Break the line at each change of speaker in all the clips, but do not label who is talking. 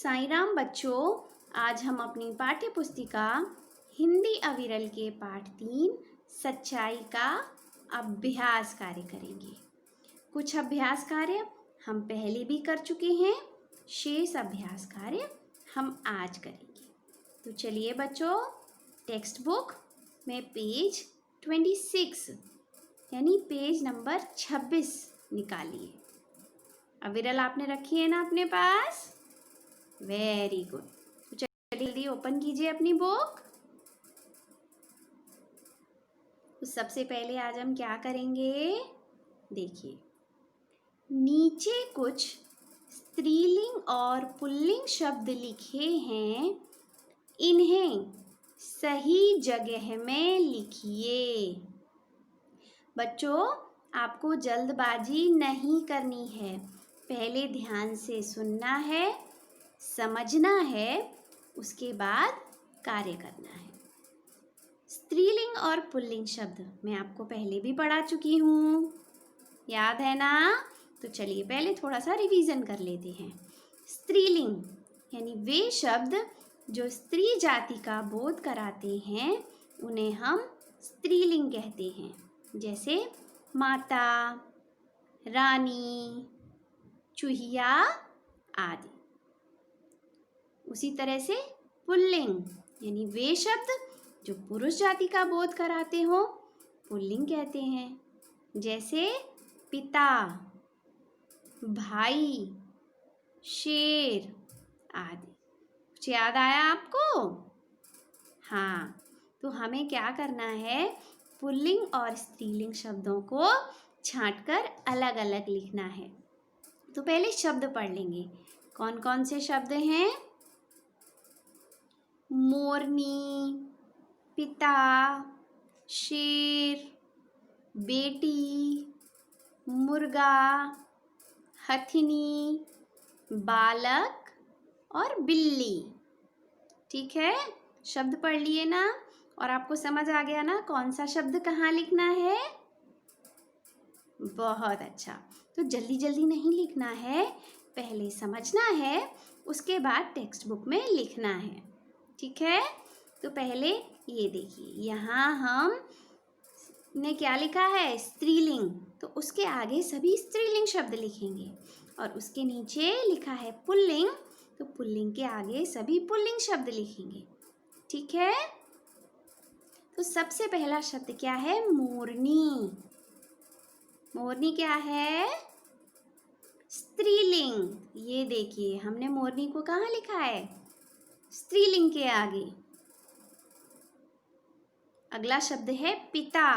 साईं राम बच्चों, आज हम अपनी पाठ्य पुस्तिका हिंदी अविरल के पाठ 3 सच्चाई का अभ्यास कार्य करेंगे। कुछ अभ्यास कार्य हम पहले भी कर चुके हैं, शेष अभ्यास कार्य हम आज करेंगे। तो चलिए बच्चों, टेक्स्ट बुक में पेज 26 यानी पेज नंबर 26 निकालिए। अविरल आपने रखी है ना अपने पास? Very good. तो चलिए जल्दी ओपन कीजिए अपनी बुक। तो सबसे पहले आज हम क्या करेंगे, देखिए नीचे कुछ स्त्रीलिंग और पुल्लिंग शब्द लिखे हैं, इन्हें सही जगह में लिखिए। बच्चों, आपको जल्दबाजी नहीं करनी है, पहले ध्यान से सुनना है, समझना है, उसके बाद कार्य करना है। स्त्रीलिंग और पुल्लिंग शब्द मैं आपको पहले भी पढ़ा चुकी हूँ, याद है ना? तो चलिए पहले थोड़ा सा रिवीजन कर लेते हैं। स्त्रीलिंग यानी वे शब्द जो स्त्री जाति का बोध कराते हैं, उन्हें हम स्त्रीलिंग कहते हैं, जैसे माता, रानी, चूहिया आदि। उसी तरह से पुल्लिंग यानी वे शब्द जो पुरुष जाति का बोध कराते हो, पुल्लिंग कहते हैं, जैसे पिता, भाई, शेर आदि। कुछ याद आया आपको? हाँ, तो हमें क्या करना है, पुल्लिंग और स्त्रीलिंग शब्दों को छांटकर अलग अलग लिखना है। तो पहले शब्द पढ़ लेंगे। कौन कौन से शब्द हैं? मोरनी, पिता, शेर, बेटी, मुर्गा, हथिनी, बालक और बिल्ली। ठीक है, शब्द पढ़ लिए ना? और आपको समझ आ गया ना कौन सा शब्द कहाँ लिखना है? बहुत अच्छा। तो जल्दी जल्दी नहीं लिखना है, पहले समझना है, उसके बाद टेक्स्ट बुक में लिखना है। ठीक है, तो पहले ये देखिए, यहाँ हम ने क्या लिखा है? स्त्रीलिंग। तो उसके आगे सभी स्त्रीलिंग शब्द लिखेंगे, और उसके नीचे लिखा है पुल्लिंग, तो पुल्लिंग के आगे सभी पुल्लिंग शब्द लिखेंगे। ठीक है, तो सबसे पहला शब्द क्या है? मोरनी। मोरनी क्या है? स्त्रीलिंग। ये देखिए, हमने मोरनी को कहाँ लिखा है? स्त्रीलिंग के आगे। अगला शब्द है पिता।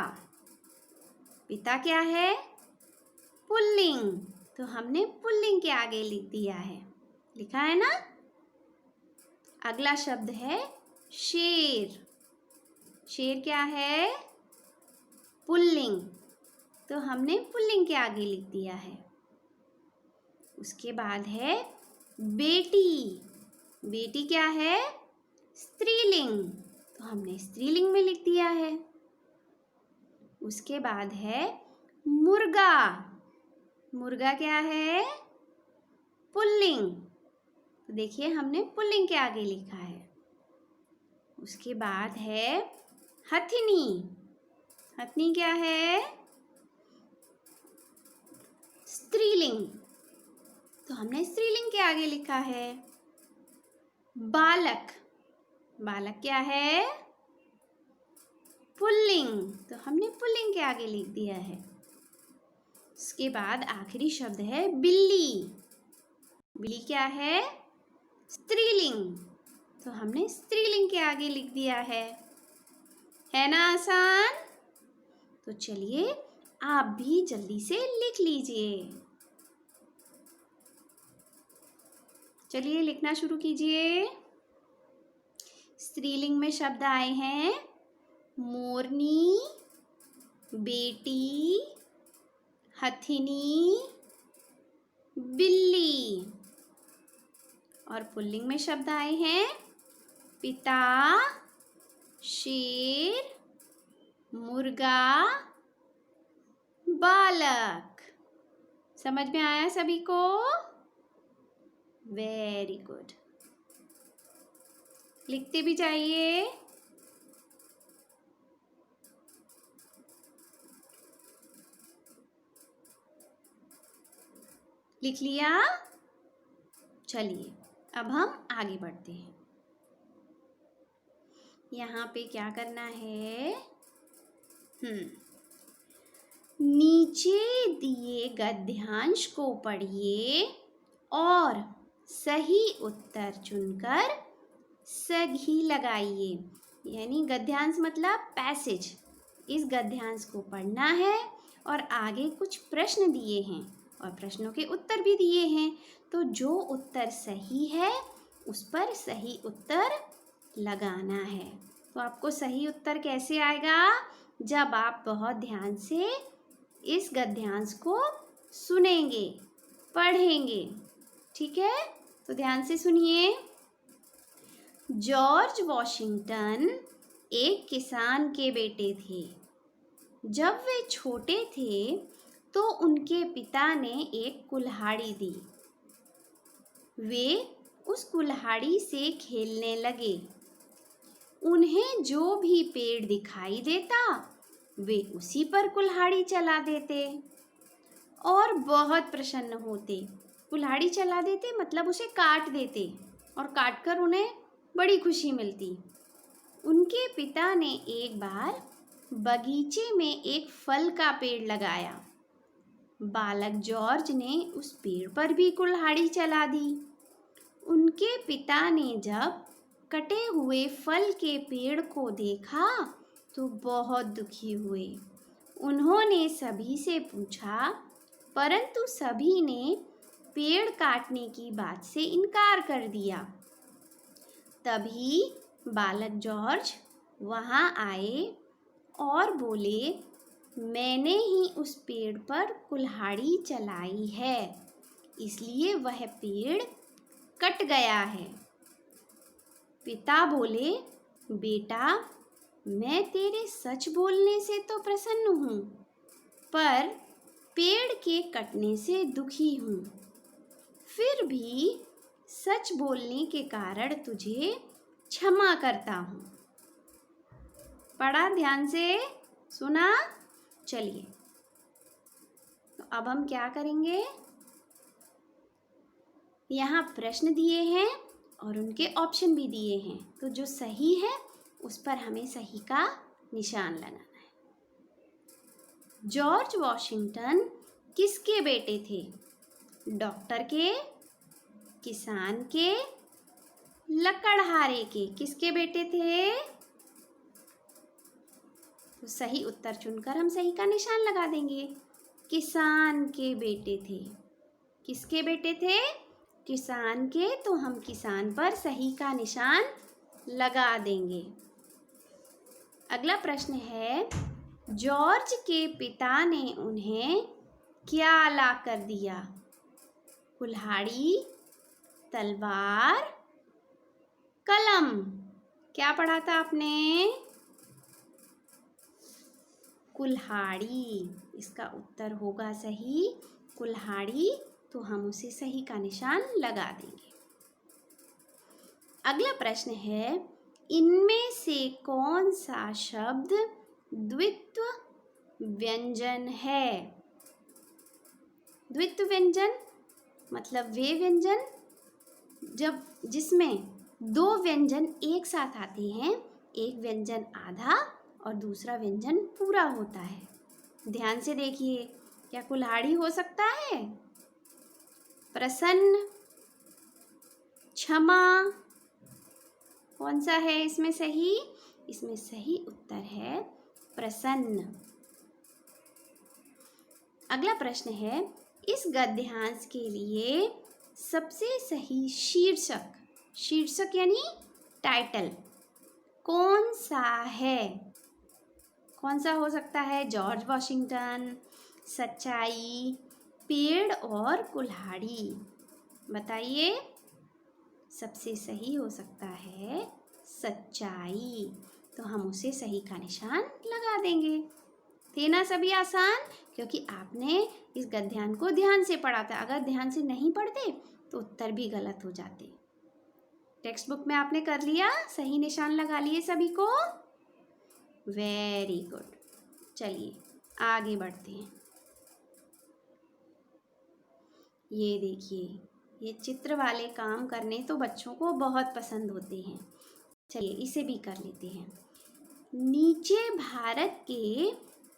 पिता क्या है? पुल्लिंग, तो हमने पुल्लिंग के आगे लिख दिया है, लिखा है ना? अगला शब्द है शेर। शेर क्या है? पुल्लिंग, तो हमने पुल्लिंग के आगे लिख दिया है। उसके बाद है बेटी। बेटी क्या है? स्त्रीलिंग, तो हमने स्त्रीलिंग में लिख दिया है। उसके बाद है मुर्गा। मुर्गा क्या है? पुल्लिंग, तो देखिए हमने पुल्लिंग के आगे लिखा है। उसके बाद है हथिनी। हथिनी क्या है? स्त्रीलिंग, तो हमने स्त्रीलिंग के आगे लिखा है। बालक। बालक क्या है? पुल्लिंग, तो हमने पुल्लिंग के आगे लिख दिया है। उसके बाद आखिरी शब्द है बिल्ली। बिल्ली क्या है? स्त्रीलिंग, तो हमने स्त्रीलिंग के आगे लिख दिया है ना आसान? तो चलिए आप भी जल्दी से लिख लीजिए। चलिए लिखना शुरू कीजिए। स्त्रीलिंग में शब्द आए हैं मोरनी, बेटी, हथिनी, बिल्ली। और पुल्लिंग में शब्द आए हैं पिता, शेर, मुर्गा, बालक। समझ में आया सभी को? Very good. लिखते भी जाइए। लिख लिया? चलिए अब हम आगे बढ़ते हैं। यहाँ पे क्या करना है? नीचे दिए गद्यांश को पढ़िए और सही उत्तर चुनकर सही लगाइए। यानी गद्यांश मतलब पैसेज। इस गद्यांश को पढ़ना है और आगे कुछ प्रश्न दिए हैं और प्रश्नों के उत्तर भी दिए हैं। तो जो उत्तर सही है उस पर सही उत्तर लगाना है। तो आपको सही उत्तर कैसे आएगा? जब आप बहुत ध्यान से इस गद्यांश को सुनेंगे, पढ़ेंगे। ठीक है, तो ध्यान से सुनिए। जॉर्ज वॉशिंगटन एक किसान के बेटे थे। जब वे छोटे थे तो उनके पिता ने एक कुल्हाड़ी दी। वे उस कुल्हाड़ी से खेलने लगे। उन्हें जो भी पेड़ दिखाई देता वे उसी पर कुल्हाड़ी चला देते और बहुत प्रसन्न होते। कुल्हाड़ी चला देते मतलब उसे काट देते और काटकर उन्हें बड़ी खुशी मिलती। उनके पिता ने एक बार बगीचे में एक फल का पेड़ लगाया। बालक जॉर्ज ने उस पेड़ पर भी कुल्हाड़ी चला दी। उनके पिता ने जब कटे हुए फल के पेड़ को देखा तो बहुत दुखी हुए। उन्होंने सभी से पूछा, परंतु सभी ने पेड़ काटने की बात से इनकार कर दिया। तभी बालक जॉर्ज वहाँ आए और बोले, मैंने ही उस पेड़ पर कुल्हाड़ी चलाई है, इसलिए वह पेड़ कट गया है। पिता बोले, बेटा, मैं तेरे सच बोलने से तो प्रसन्न हूँ, पर पेड़ के कटने से दुखी हूँ। फिर भी सच बोलने के कारण तुझे क्षमा करता हूँ। पढ़ा ध्यान से? सुना? चलिए, तो अब हम क्या करेंगे? यहाँ प्रश्न दिए हैं और उनके ऑप्शन भी दिए हैं। तो जो सही है उस पर हमें सही का निशान लगाना है। जॉर्ज वॉशिंगटन किसके बेटे थे? डॉक्टर के, किसान के, लकड़हारे के? किसके बेटे थे? तो सही उत्तर चुनकर हम सही का निशान लगा देंगे। किसान के बेटे थे। किसके बेटे थे? किसान के, तो हम किसान पर सही का निशान लगा देंगे। अगला प्रश्न है, जॉर्ज के पिता ने उन्हें क्या ला कर दिया? कुल्हाड़ी, तलवार, कलम? क्या पढ़ा था आपने? कुल्हाड़ी। इसका उत्तर होगा सही कुल्हाड़ी, तो हम उसे सही का निशान लगा देंगे। अगला प्रश्न है, इनमें से कौन सा शब्द द्वित्व व्यंजन है? द्वित्व व्यंजन मतलब वे व्यंजन जिसमें दो व्यंजन एक साथ आते हैं। एक व्यंजन आधा और दूसरा व्यंजन पूरा होता है। ध्यान से देखिए, क्या कुल्हाड़ी हो सकता है? प्रसन्न, क्षमा, कौन सा है इसमें सही? इसमें सही उत्तर है प्रसन्न। अगला प्रश्न है, इस गद्यांश के लिए सबसे सही शीर्षक यानी टाइटल कौन सा है? कौन सा हो सकता है? जॉर्ज वॉशिंगटन, सच्चाई, पेड़ और कुल्हाड़ी? बताइए। सबसे सही हो सकता है सच्चाई, तो हम उसे सही का निशान लगा देंगे। थे ना सभी आसान? क्योंकि आपने इस गद्यांश को ध्यान से पढ़ा था। अगर ध्यान से नहीं पढ़ते तो उत्तर भी गलत हो जाते। टेक्स्ट बुक में आपने कर लिया, सही निशान लगा लिए सभी को? Very good. चलिए आगे बढ़ते हैं। ये देखिए, ये चित्र वाले काम करने तो बच्चों को बहुत पसंद होते हैं। चलिए इसे भी कर लेते हैं। नीचे भारत के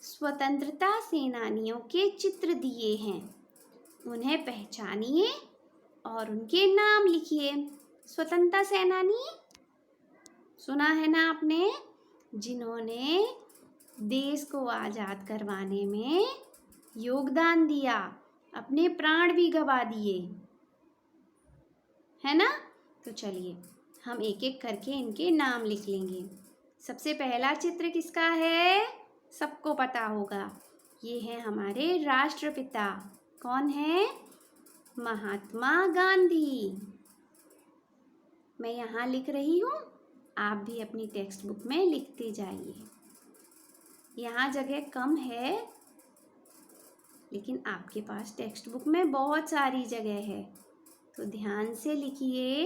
स्वतंत्रता सेनानियों के चित्र दिए हैं, उन्हें पहचानिए और उनके नाम लिखिए। स्वतंत्रता सेनानी सुना है ना आपने, जिन्होंने देश को आज़ाद करवाने में योगदान दिया, अपने प्राण भी गंवा दिए, है ना? तो चलिए हम एक एक करके इनके नाम लिख लेंगे। सबसे पहला चित्र किसका है? सबको पता होगा, ये है हमारे राष्ट्रपिता। कौन है? महात्मा गांधी। मैं यहाँ लिख रही हूँ, आप भी अपनी टेक्स्ट बुक में लिखते जाइए। यहाँ जगह कम है, लेकिन आपके पास टेक्स्ट बुक में बहुत सारी जगह है, तो ध्यान से लिखिए।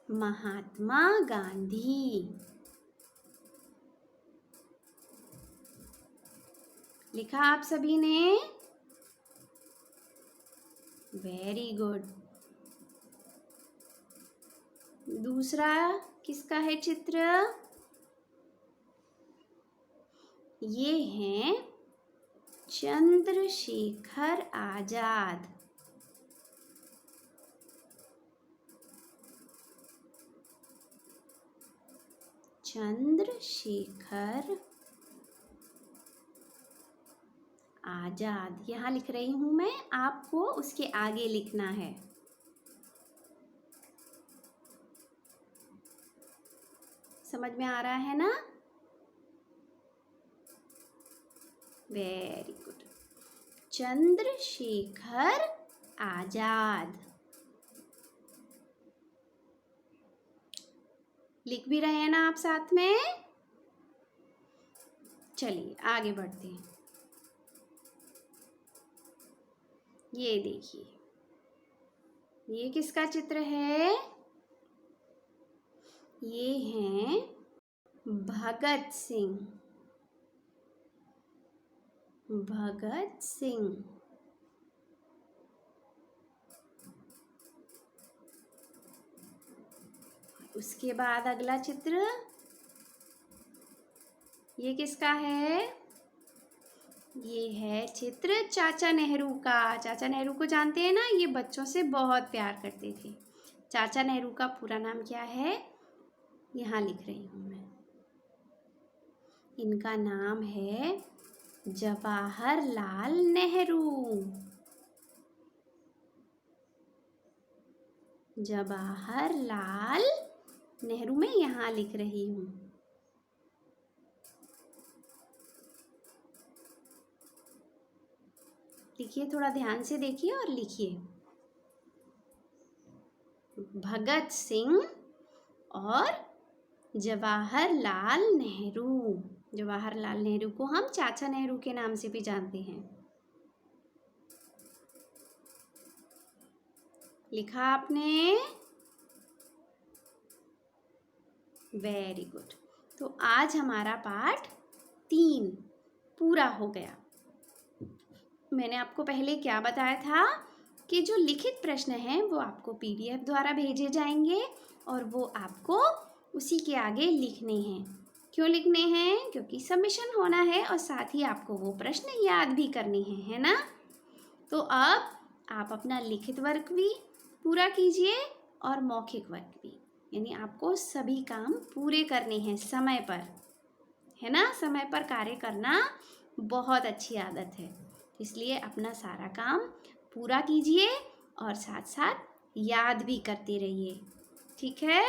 महात्मा गांधी। लिखा आप सभी ने? Very good. दूसरा किसका है चित्र? ये हैं चंद्रशेखर आजाद। चंद्रशेखर आजाद यहाँ लिख रही हूं मैं, आपको उसके आगे लिखना है। समझ में आ रहा है ना? Very good. चंद्रशेखर आजाद। लिख भी रहे हैं ना आप साथ में? चलिए आगे बढ़ते हैं। ये देखिए, ये किसका चित्र है? ये हैं भगत सिंह। भगत सिंह। उसके बाद अगला चित्र, ये किसका है? ये है चित्र चाचा नेहरू का। चाचा नेहरू को जानते हैं ना, ये बच्चों से बहुत प्यार करते थे। चाचा नेहरू का पूरा नाम क्या है? यहाँ लिख रही हूँ मैं। इनका नाम है जवाहरलाल नेहरू। जवाहरलाल नेहरू मैं यहाँ लिख रही हूँ। लिखिए, थोड़ा ध्यान से देखिए और लिखिए। भगत सिंह और जवाहरलाल नेहरू। जवाहरलाल नेहरू को हम चाचा नेहरू के नाम से भी जानते हैं। लिखा आपने? Very good. तो आज हमारा पाठ 3 पूरा हो गया। मैंने आपको पहले क्या बताया था कि जो लिखित प्रश्न हैं वो आपको PDF द्वारा भेजे जाएंगे और वो आपको उसी के आगे लिखने हैं। क्यों लिखने हैं? क्योंकि सबमिशन होना है और साथ ही आपको वो प्रश्न याद भी करने हैं, है ना? तो अब आप अपना लिखित वर्क भी पूरा कीजिए और मौखिक वर्क भी, यानी आपको सभी काम पूरे करने हैं समय पर, है ना? समय पर कार्य करना बहुत अच्छी आदत है, इसलिए अपना सारा काम पूरा कीजिए और साथ साथ याद भी करते रहिए। ठीक है?